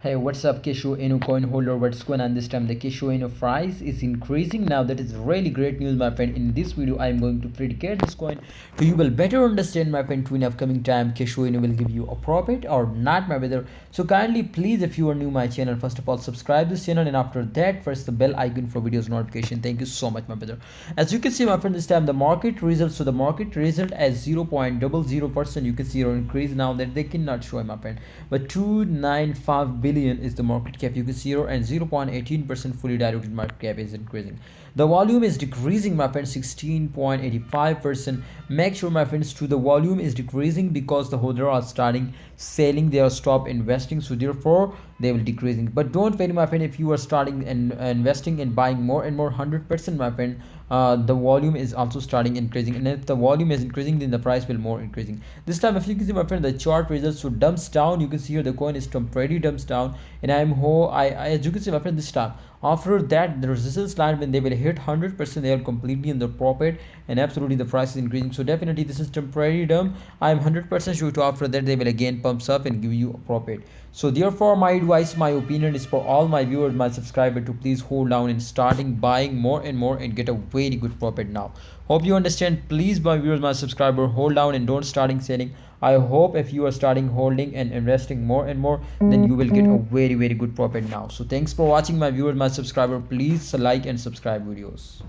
Hey, what's up, Kishu inu coin holder? What's going on this time? The Kishu inu price is increasing now. That is really great news, my friend. In this video, I am going to predicate this coin so you will better understand, my friend, to in upcoming time Kishu inu will give you a profit or not, my brother. So kindly, please, if you are new my channel, first of all, subscribe this channel, and after that, press the bell icon for videos notification. Thank you so much, my brother. As you can see, my friend, this time the market result. So the market result as 0.00%. You can see your increase now that they cannot show, my friend, but 295 billion is the market cap. You can see 0 and 0.18% fully diluted market cap is increasing. The volume is decreasing, my friends, 16.85%. Make sure, my friends, to the volume is decreasing because the holder are starting selling, they are stop investing, so therefore they will decreasing. But don't worry, my friend, if you are starting and investing and buying more and more 100%, my friend, the volume is also starting increasing, and if the volume is increasing, then the price will more increasing. This time, if you can see, my friend, the chart results, so dumps down. You can see here the coin is temporarily dumps down, and as you can see, my friend, this time after that the resistance line, when they will hit 100%, they are completely in the profit, and absolutely the price is increasing. So definitely this is temporary dump. I am 100% sure to after that they will again pumps up and give you a profit. So therefore my advice, my opinion is for all my viewers, my subscriber, to please hold down and starting buying more and more and get a very good profit now. Hope you understand. Please, my viewers, my subscriber, hold down and don't starting selling. I hope if you are starting holding and investing more and more, then you will get a very good profit now. So thanks for watching, my viewers, my subscriber. Please like and subscribe videos.